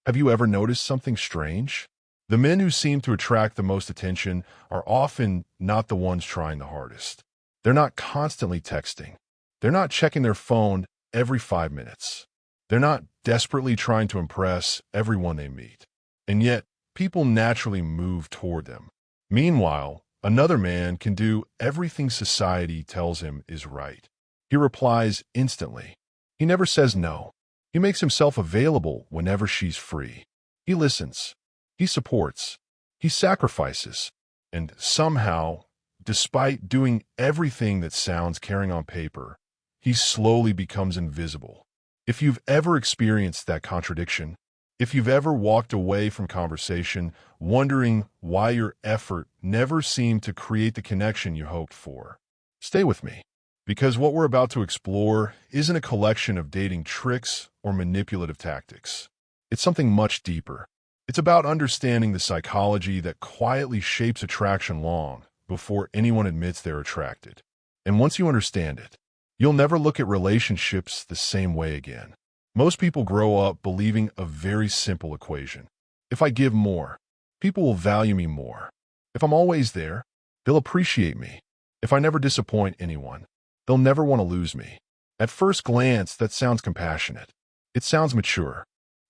Have you ever noticed something strange? The men who seem to attract the most attention are often not the ones trying the hardest. They're not constantly texting. They're not checking their phone every 5 minutes. They're not desperately trying to impress everyone they meet. And yet, people naturally move toward them. Meanwhile, another man can do everything society tells him is right. He replies instantly. He never says no. He makes himself available whenever she's free. He listens. He supports. He sacrifices. And somehow, despite doing everything that sounds caring on paper, he slowly becomes invisible. If you've ever experienced that contradiction, if you've ever walked away from conversation wondering why your effort never seemed to create the connection you hoped for, stay with me. Because what we're about to explore isn't a collection of dating tricks or manipulative tactics. It's something much deeper. It's about understanding the psychology that quietly shapes attraction long before anyone admits they're attracted. And once you understand it, you'll never look at relationships the same way again. Most people grow up believing a very simple equation. If I give more, people will value me more. If I'm always there, they'll appreciate me. If I never disappoint anyone, they'll never want to lose me. At first glance, that sounds compassionate. It sounds mature.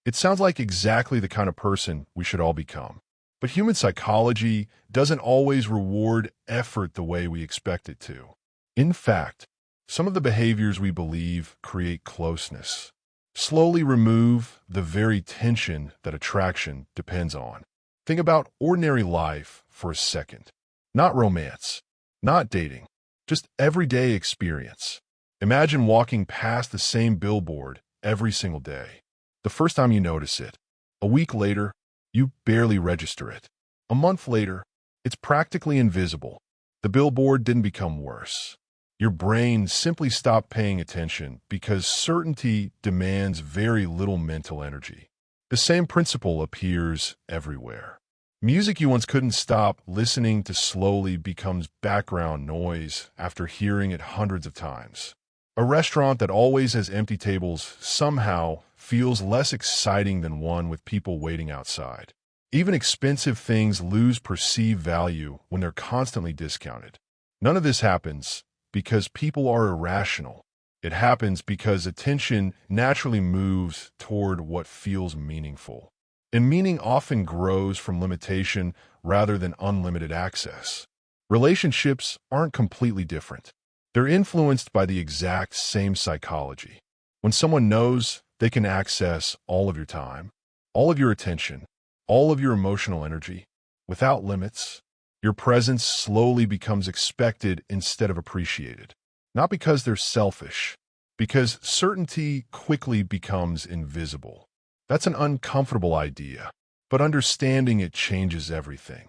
It sounds like exactly the kind of person we should all become. But human psychology doesn't always reward effort the way we expect it to. In fact, some of the behaviors we believe create closeness slowly remove the very tension that attraction depends on. Think about ordinary life for a second. Not romance, not dating, just everyday experience. Imagine walking past the same billboard every single day. The first time you notice it, a week later, you barely register it. A month later, it's practically invisible. The billboard didn't become worse. Your brain simply stopped paying attention because certainty demands very little mental energy. The same principle appears everywhere. Music you once couldn't stop listening to slowly becomes background noise after hearing it hundreds of times. A restaurant that always has empty tables somehow feels less exciting than one with people waiting outside. Even expensive things lose perceived value when they're constantly discounted. None of this happens because people are irrational. It happens because attention naturally moves toward what feels meaningful. And meaning often grows from limitation rather than unlimited access. Relationships aren't completely different. They're influenced by the exact same psychology. When someone knows they can access all of your time, all of your attention, all of your emotional energy, without limits, your presence slowly becomes expected instead of appreciated. Not because they're selfish, because certainty quickly becomes invisible. That's an uncomfortable idea, but understanding it changes everything.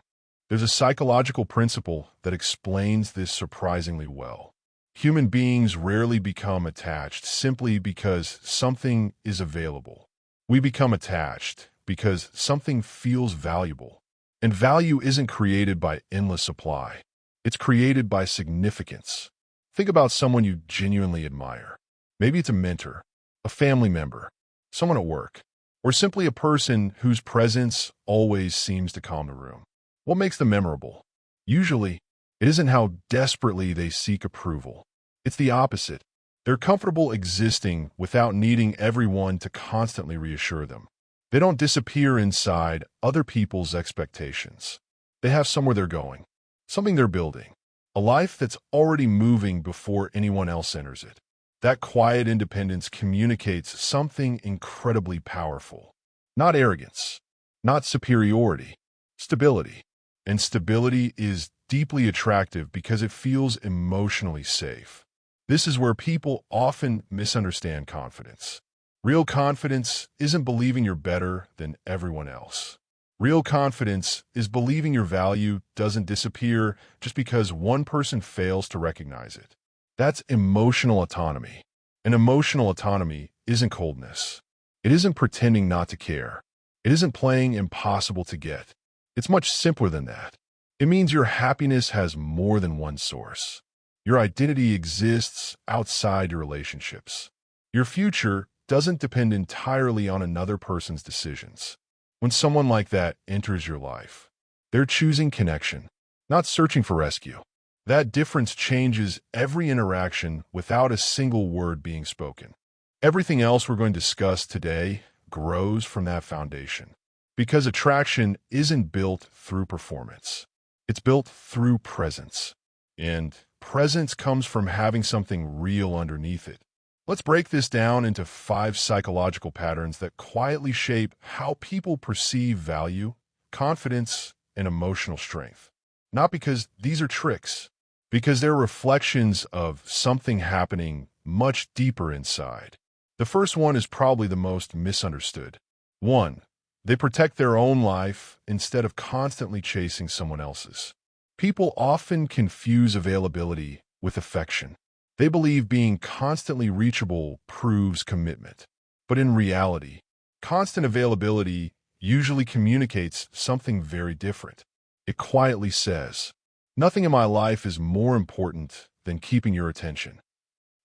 There's a psychological principle that explains this surprisingly well. Human beings rarely become attached simply because something is available. We become attached because something feels valuable. And value isn't created by endless supply. It's created by significance. Think about someone you genuinely admire. Maybe it's a mentor, a family member, someone at work, or simply a person whose presence always seems to calm the room. What makes them memorable? Usually, it isn't how desperately they seek approval. It's the opposite. They're comfortable existing without needing everyone to constantly reassure them. They don't disappear inside other people's expectations. They have somewhere they're going, something they're building, a life that's already moving before anyone else enters it. That quiet independence communicates something incredibly powerful. Not arrogance, not superiority, stability. And stability is deeply attractive because it feels emotionally safe. This is where people often misunderstand confidence. Real confidence isn't believing you're better than everyone else. Real confidence is believing your value doesn't disappear just because one person fails to recognize it. That's emotional autonomy. And emotional autonomy isn't coldness. It isn't pretending not to care. It isn't playing impossible to get. It's much simpler than that. It means your happiness has more than one source. Your identity exists outside your relationships. Your future doesn't depend entirely on another person's decisions. When someone like that enters your life, they're choosing connection, not searching for rescue. That difference changes every interaction without a single word being spoken. Everything else we're going to discuss today grows from that foundation. Because attraction isn't built through performance. It's built through presence. And presence comes from having something real underneath it. Let's break this down into 5 psychological patterns that quietly shape how people perceive value, confidence, and emotional strength. Not because these are tricks, because they're reflections of something happening much deeper inside. The first one is probably the most misunderstood. 1. They protect their own life instead of constantly chasing someone else's. People often confuse availability with affection. They believe being constantly reachable proves commitment. But in reality, constant availability usually communicates something very different. It quietly says, "Nothing in my life is more important than keeping your attention."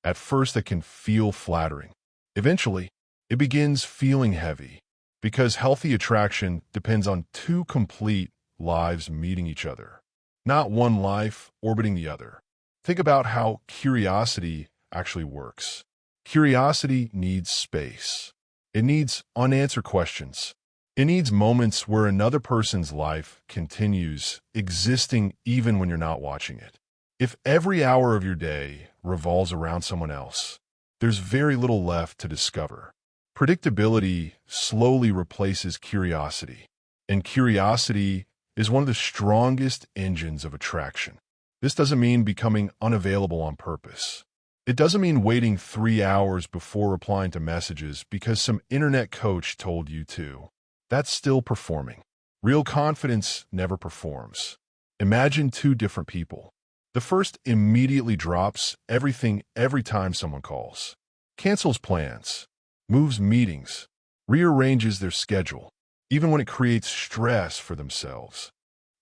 At first, it can feel flattering. Eventually, it begins feeling heavy, because healthy attraction depends on 2 complete lives meeting each other, not one life orbiting the other. Think about how curiosity actually works. Curiosity needs space. It needs unanswered questions. It needs moments where another person's life continues existing even when you're not watching it. If every hour of your day revolves around someone else, there's very little left to discover. Predictability slowly replaces curiosity, and curiosity is one of the strongest engines of attraction. This doesn't mean becoming unavailable on purpose. It doesn't mean waiting 3 hours before replying to messages because some internet coach told you to. That's still performing. Real confidence never performs. Imagine 2 different people. The first immediately drops everything every time someone calls, cancels plans, moves meetings, rearranges their schedule, even when it creates stress for themselves.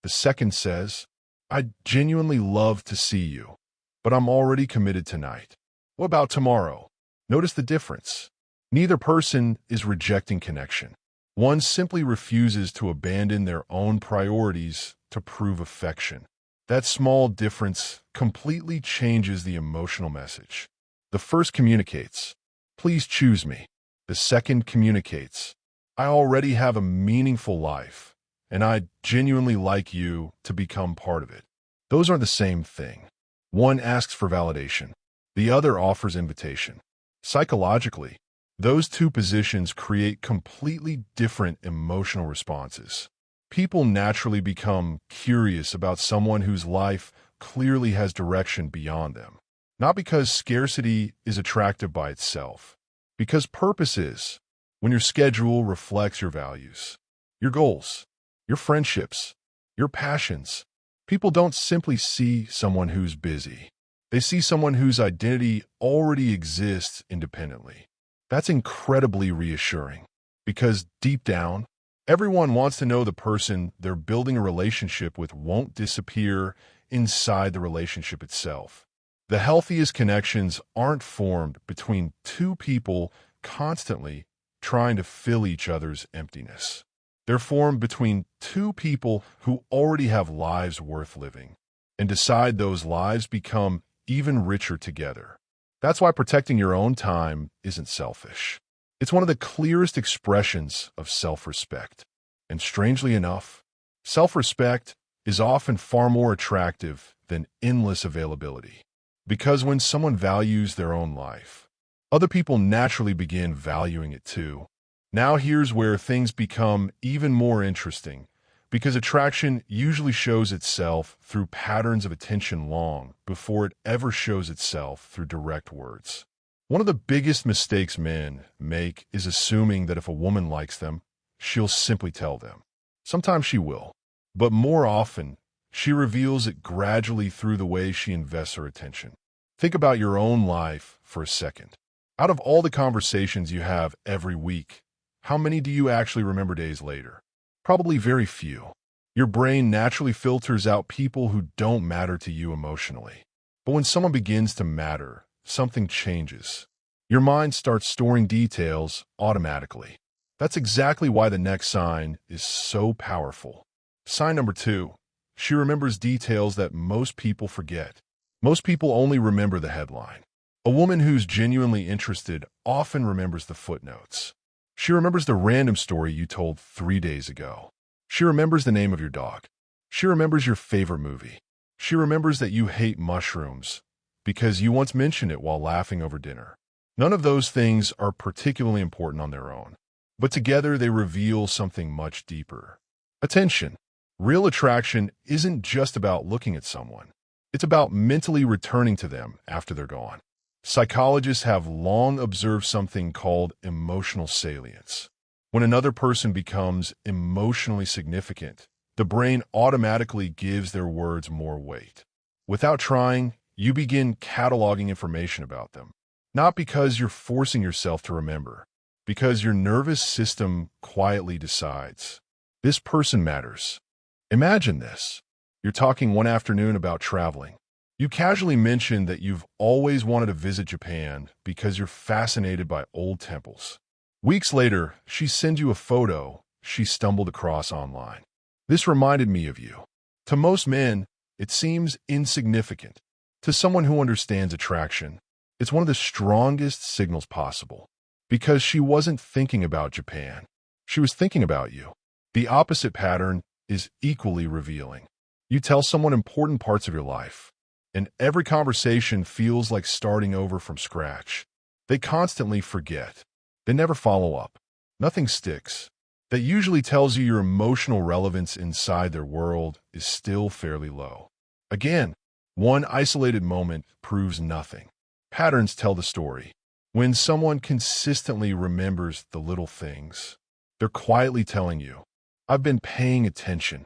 The second says, "I genuinely love to see you, but I'm already committed tonight. What about tomorrow?" Notice the difference. Neither person is rejecting connection. One simply refuses to abandon their own priorities to prove affection. That small difference completely changes the emotional message. The first communicates, "Please choose me." The second communicates, "I already have a meaningful life, and I genuinely like you to become part of it." Those aren't the same thing. One asks for validation. The other offers invitation. Psychologically, those 2 positions create completely different emotional responses. People naturally become curious about someone whose life clearly has direction beyond them. Not because scarcity is attractive by itself, because purpose is. When your schedule reflects your values, your goals, your friendships, your passions, people don't simply see someone who's busy. They see someone whose identity already exists independently. That's incredibly reassuring, because deep down, everyone wants to know the person they're building a relationship with won't disappear inside the relationship itself. The healthiest connections aren't formed between 2 people constantly trying to fill each other's emptiness. They're formed between 2 people who already have lives worth living and decide those lives become even richer together. That's why protecting your own time isn't selfish. It's one of the clearest expressions of self-respect. And strangely enough, self-respect is often far more attractive than endless availability. Because when someone values their own life, other people naturally begin valuing it too. Now here's where things become even more interesting, because attraction usually shows itself through patterns of attention long before it ever shows itself through direct words. One of the biggest mistakes men make is assuming that if a woman likes them, she'll simply tell them. Sometimes she will, but more often, she reveals it gradually through the way she invests her attention. Think about your own life for a second. Out of all the conversations you have every week, how many do you actually remember days later? Probably very few. Your brain naturally filters out people who don't matter to you emotionally. But when someone begins to matter, something changes. Your mind starts storing details automatically. That's exactly why the next sign is so powerful. Sign number 2. She remembers details that most people forget. Most people only remember the headline. A woman who's genuinely interested often remembers the footnotes. She remembers the random story you told 3 days ago. She remembers the name of your dog. She remembers your favorite movie. She remembers that you hate mushrooms because you once mentioned it while laughing over dinner. None of those things are particularly important on their own, but together they reveal something much deeper. Attention. Real attraction isn't just about looking at someone. It's about mentally returning to them after they're gone. Psychologists have long observed something called emotional salience. When another person becomes emotionally significant, the brain automatically gives their words more weight. Without trying, you begin cataloging information about them. Not because you're forcing yourself to remember, because your nervous system quietly decides. This person matters. Imagine this. You're talking one afternoon about traveling. You casually mention that you've always wanted to visit Japan because you're fascinated by old temples. Weeks later, she sends you a photo she stumbled across online. This reminded me of you. To most men, it seems insignificant. To someone who understands attraction, it's one of the strongest signals possible. Because she wasn't thinking about Japan. She was thinking about you. The opposite pattern is equally revealing. You tell someone important parts of your life, and every conversation feels like starting over from scratch. They constantly forget. They never follow up. Nothing sticks. That usually tells you your emotional relevance inside their world is still fairly low. Again, one isolated moment proves nothing. Patterns tell the story. When someone consistently remembers the little things, they're quietly telling you, I've been paying attention.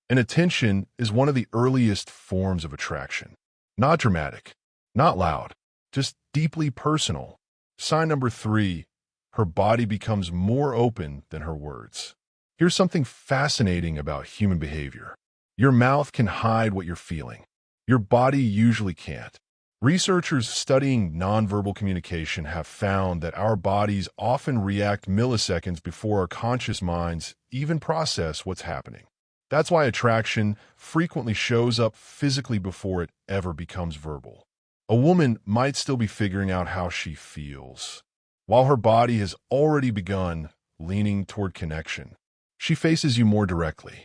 And attention is one of the earliest forms of attraction. Not dramatic, not loud, just deeply personal. Sign number 3, her body becomes more open than her words. Here's something fascinating about human behavior. Your mouth can hide what you're feeling. Your body usually can't. Researchers studying nonverbal communication have found that our bodies often react milliseconds before our conscious minds even process what's happening. That's why attraction frequently shows up physically before it ever becomes verbal. A woman might still be figuring out how she feels, while her body has already begun leaning toward connection. She faces you more directly.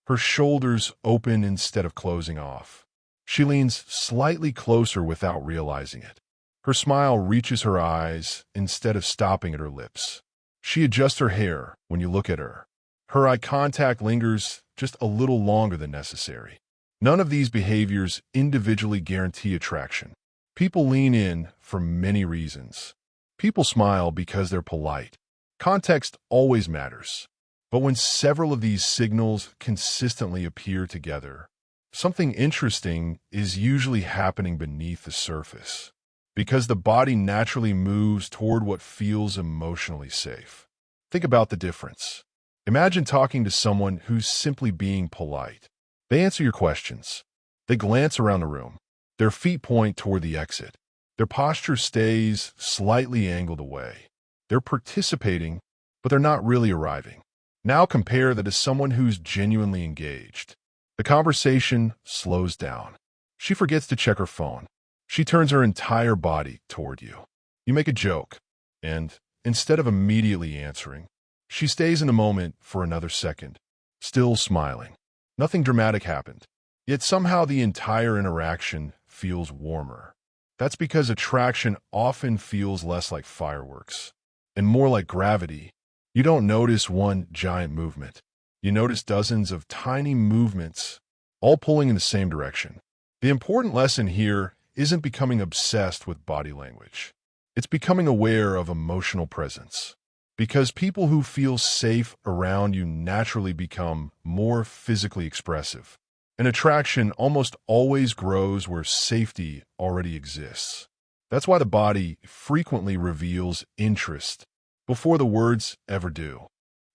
Her shoulders open instead of closing off. She leans slightly closer without realizing it. Her smile reaches her eyes instead of stopping at her lips. She adjusts her hair when you look at her. Her eye contact lingers just a little longer than necessary. None of these behaviors individually guarantee attraction. People lean in for many reasons. People smile because they're polite. Context always matters. But when several of these signals consistently appear together, something interesting is usually happening beneath the surface, because the body naturally moves toward what feels emotionally safe. Think about the difference. Imagine talking to someone who's simply being polite. They answer your questions. They glance around the room. Their feet point toward the exit. Their posture stays slightly angled away. They're participating, but they're not really arriving. Now compare that to someone who's genuinely engaged. The conversation slows down. She forgets to check her phone. She turns her entire body toward you. You make a joke, and instead of immediately answering, she stays in the moment for another second, still smiling. Nothing dramatic happened, yet somehow the entire interaction feels warmer. That's because attraction often feels less like fireworks and more like gravity. You don't notice one giant movement. You notice dozens of tiny movements, all pulling in the same direction. The important lesson here isn't becoming obsessed with body language. It's becoming aware of emotional presence. Because people who feel safe around you naturally become more physically expressive. An attraction almost always grows where safety already exists. That's why the body frequently reveals interest before the words ever do.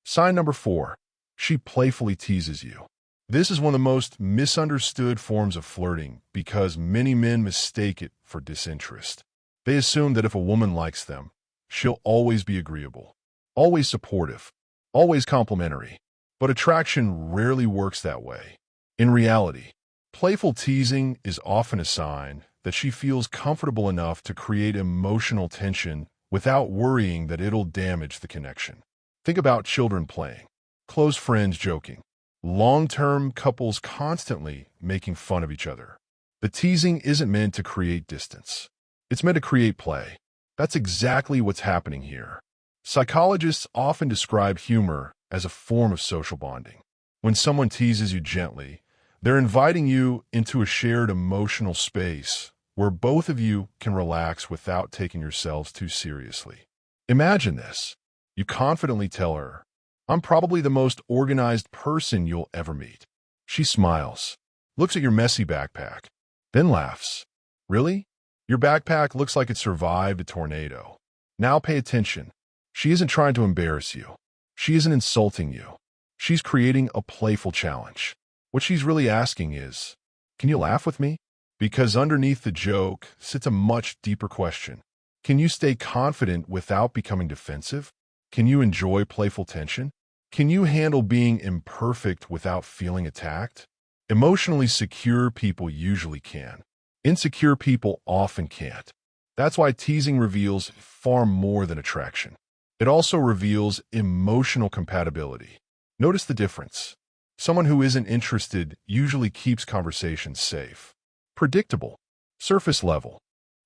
Sign number 4. She playfully teases you. This is one of the most misunderstood forms of flirting because many men mistake it for disinterest. They assume that if a woman likes them, she'll always be agreeable, always supportive, always complimentary. But attraction rarely works that way. In reality, playful teasing is often a sign that she feels comfortable enough to create emotional tension without worrying that it'll damage the connection. Think about children playing, close friends joking, long-term couples constantly making fun of each other. The teasing isn't meant to create distance. It's meant to create play. That's exactly what's happening here. Psychologists often describe humor as a form of social bonding. When someone teases you gently, they're inviting you into a shared emotional space where both of you can relax without taking yourselves too seriously. Imagine this. You confidently tell her, "I'm probably the most organized person you'll ever meet." She smiles, looks at your messy backpack, then laughs. "Really? Your backpack looks like it survived a tornado." Now pay attention. She isn't trying to embarrass you. She isn't insulting you. She's creating a playful challenge. What she's really asking is, "Can you laugh with me?" Because underneath the joke sits a much deeper question. Can you stay confident without becoming defensive? Can you enjoy playful tension? Can you handle being imperfect without feeling attacked? Emotionally secure people usually can. Insecure people often can't. That's why teasing reveals far more than attraction. It also reveals emotional compatibility. Notice the difference. Someone who isn't interested usually keeps conversations safe, predictable, surface level.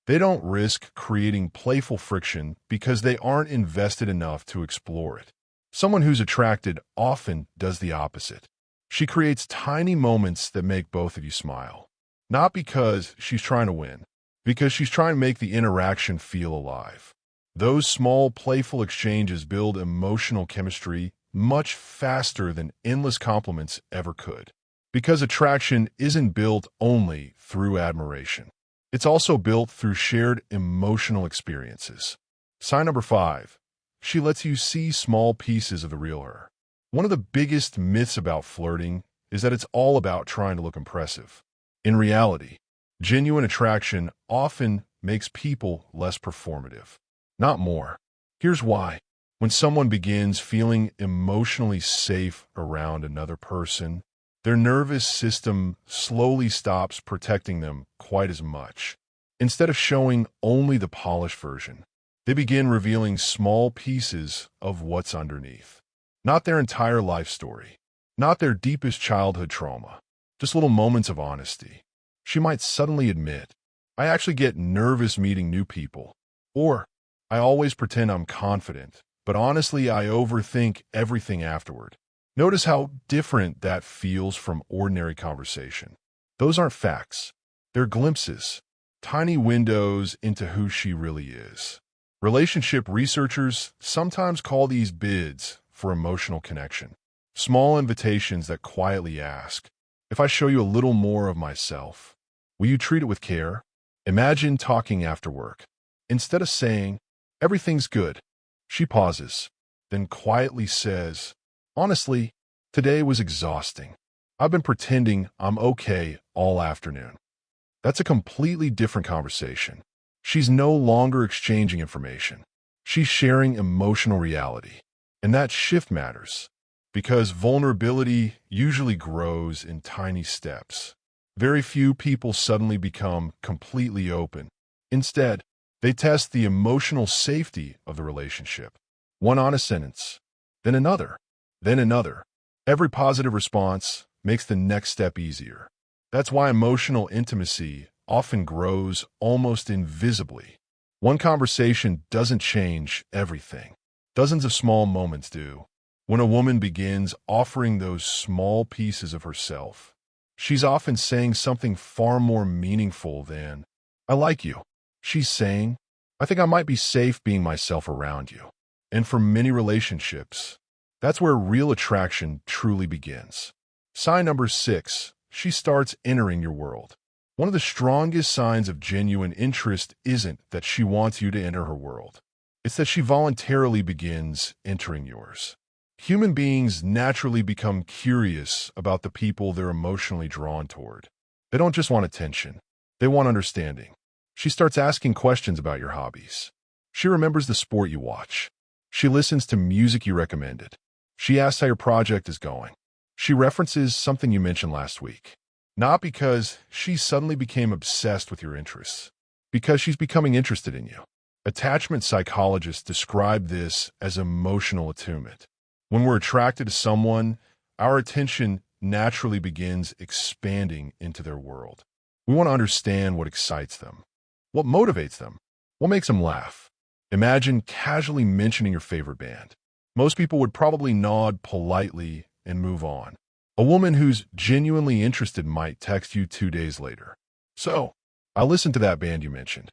They don't risk creating playful friction because they aren't invested enough to explore it. Someone who's attracted often does the opposite. She creates tiny moments that make both of you smile. Not because she's trying to win, because she's trying to make the interaction feel alive. Those small, playful exchanges build emotional chemistry much faster than endless compliments ever could. Because attraction isn't built only through admiration. It's also built through shared emotional experiences. Sign number 5. She lets you see small pieces of the real her. One of the biggest myths about flirting is that it's all about trying to look impressive. In reality, genuine attraction often makes people less performative, not more. Here's why. When someone begins feeling emotionally safe around another person, their nervous system slowly stops protecting them quite as much. Instead of showing only the polished version, they begin revealing small pieces of what's underneath. Not their entire life story, not their deepest childhood trauma, just little moments of honesty. She might suddenly admit, "I actually get nervous meeting new people," or "I always pretend I'm confident, but honestly I overthink everything afterward." Notice how different that feels from ordinary conversation. Those aren't facts. They're glimpses, tiny windows into who she really is. Relationship researchers sometimes call these bids for emotional connection. Small invitations that quietly ask, "If I show you a little more of myself, will you treat it with care?" Imagine talking after work. Instead of saying, "Everything's good," she pauses, then quietly says, "Honestly, today was exhausting. I've been pretending I'm okay all afternoon." That's a completely different conversation. She's no longer exchanging information. She's sharing emotional reality. And that shift matters, because vulnerability usually grows in tiny steps. Very few people suddenly become completely open. Instead, they test the emotional safety of the relationship. One honest sentence, then another, then another. Every positive response makes the next step easier. That's why emotional intimacy often grows almost invisibly. One conversation doesn't change everything. Dozens of small moments do. When a woman begins offering those small pieces of herself, she's often saying something far more meaningful than, "I like you." She's saying, "I think I might be safe being myself around you." And for many relationships, that's where real attraction truly begins. Sign number 6, she starts entering your world. One of the strongest signs of genuine interest isn't that she wants you to enter her world. It's that she voluntarily begins entering yours. Human beings naturally become curious about the people they're emotionally drawn toward. They don't just want attention. They want understanding. She starts asking questions about your hobbies. She remembers the sport you watch. She listens to music you recommended. She asks how your project is going. She references something you mentioned last week. Not because she suddenly became obsessed with your interests, because she's becoming interested in you. Attachment psychologists describe this as emotional attunement. When we're attracted to someone, our attention naturally begins expanding into their world. We want to understand what excites them, what motivates them, what makes them laugh. Imagine casually mentioning your favorite band. Most people would probably nod politely and move on. A woman who's genuinely interested might text you 2 days later. So, I listened to that band you mentioned.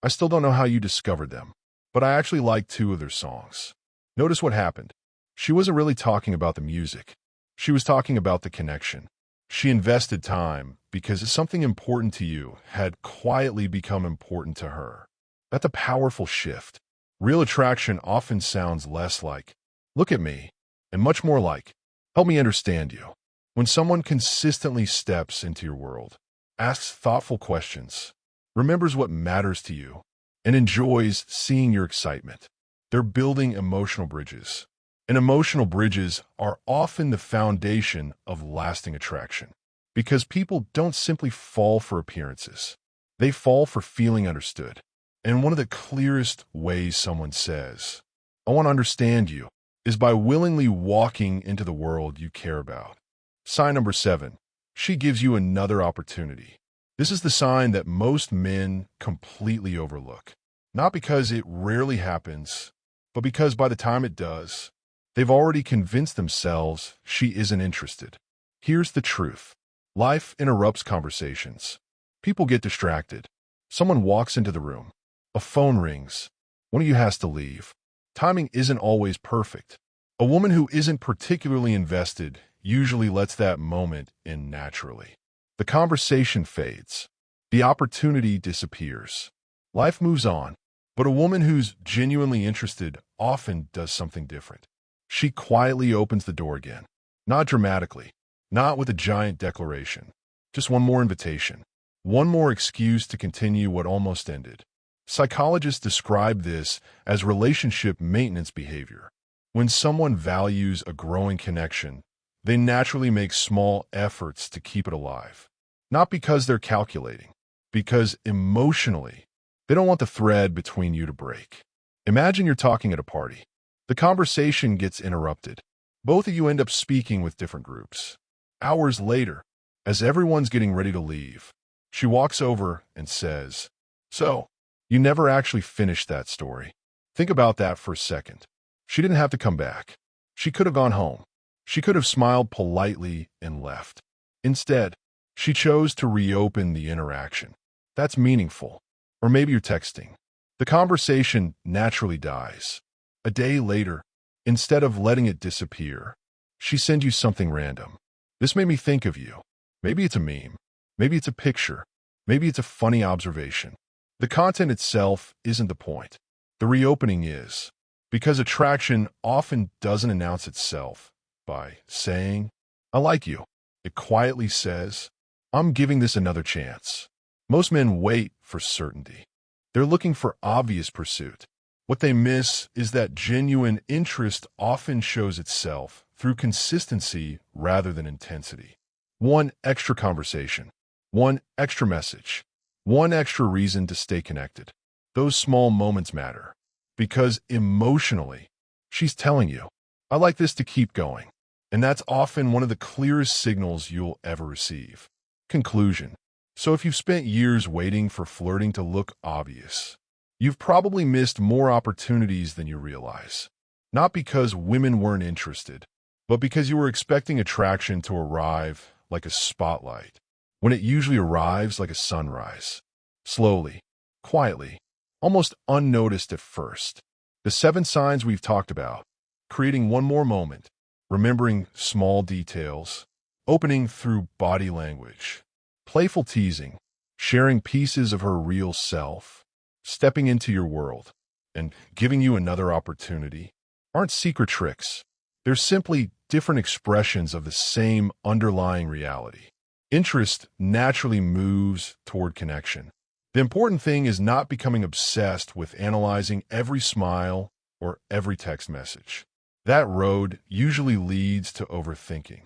I still don't know how you discovered them, but I actually like 2 of their songs. Notice what happened. She wasn't really talking about the music. She was talking about the connection. She invested time because something important to you had quietly become important to her. That's a powerful shift. Real attraction often sounds less like, "Look at me," and much more like, "Help me understand you." When someone consistently steps into your world, asks thoughtful questions, remembers what matters to you, and enjoys seeing your excitement, they're building emotional bridges. And emotional bridges are often the foundation of lasting attraction. Because people don't simply fall for appearances. They fall for feeling understood. And one of the clearest ways someone says, "I want to understand you," is by willingly walking into the world you care about. Sign number 7. She gives you another opportunity. This is the sign that most men completely overlook. Not because it rarely happens, but because by the time it does, they've already convinced themselves she isn't interested. Here's the truth. Life interrupts conversations. People get distracted. Someone walks into the room. A phone rings. One of you has to leave. Timing isn't always perfect. A woman who isn't particularly invested usually lets that moment in naturally. The conversation fades. The opportunity disappears. Life moves on. But a woman who's genuinely interested often does something different. She quietly opens the door again. Not dramatically. Not with a giant declaration. Just one more invitation. One more excuse to continue what almost ended. Psychologists describe this as relationship maintenance behavior. When someone values a growing connection, they naturally make small efforts to keep it alive. Not because they're calculating, because emotionally, they don't want the thread between you to break. Imagine you're talking at a party. The conversation gets interrupted. Both of you end up speaking with different groups. Hours later, as everyone's getting ready to leave, she walks over and says, "So, you never actually finished that story." Think about that for a second. She didn't have to come back. She could have gone home. She could have smiled politely and left. Instead, she chose to reopen the interaction. That's meaningful. Or maybe you're texting. The conversation naturally dies. A day later, instead of letting it disappear, she sends you something random. "This made me think of you." Maybe it's a meme. Maybe it's a picture. Maybe it's a funny observation. The content itself isn't the point. The reopening is. Because attraction often doesn't announce itself by saying, "I like you." It quietly says, "I'm giving this another chance." Most men wait for certainty. They're looking for obvious pursuit. What they miss is that genuine interest often shows itself through consistency rather than intensity. One extra conversation, one extra message, one extra reason to stay connected. Those small moments matter because emotionally, she's telling you, "I like this to keep going." And that's often one of the clearest signals you'll ever receive. Conclusion. So if you've spent years waiting for flirting to look obvious, you've probably missed more opportunities than you realize. Not because women weren't interested, but because you were expecting attraction to arrive like a spotlight, when it usually arrives like a sunrise. Slowly, quietly, almost unnoticed at first. The 7 signs we've talked about: creating one more moment, remembering small details, opening through body language, playful teasing, sharing pieces of her real self, stepping into your world, and giving you another opportunity, aren't secret tricks. They're simply different expressions of the same underlying reality. Interest naturally moves toward connection. The important thing is not becoming obsessed with analyzing every smile or every text message. That road usually leads to overthinking.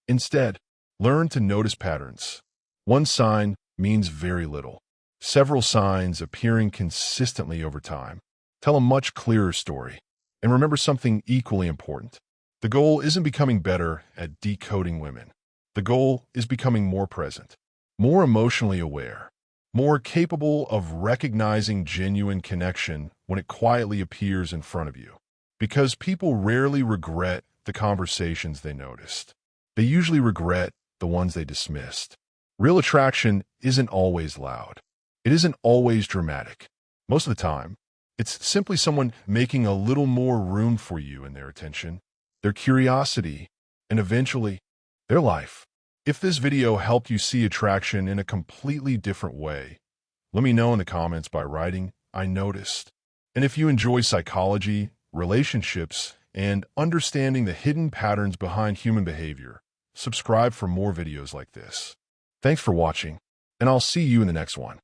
Instead, learn to notice patterns. One sign means very little. Several signs appearing consistently over time tell a much clearer story. And remember something equally important. The goal isn't becoming better at decoding women. The goal is becoming more present, more emotionally aware, more capable of recognizing genuine connection when it quietly appears in front of you. Because people rarely regret the conversations they noticed. They usually regret the ones they dismissed. Real attraction isn't always loud. It isn't always dramatic. Most of the time, it's simply someone making a little more room for you in their attention, their curiosity, and eventually, their life. If this video helped you see attraction in a completely different way, let me know in the comments by writing, "I noticed." And if you enjoy psychology, relationships, and understanding the hidden patterns behind human behavior, subscribe for more videos like this. Thanks for watching, and I'll see you in the next one.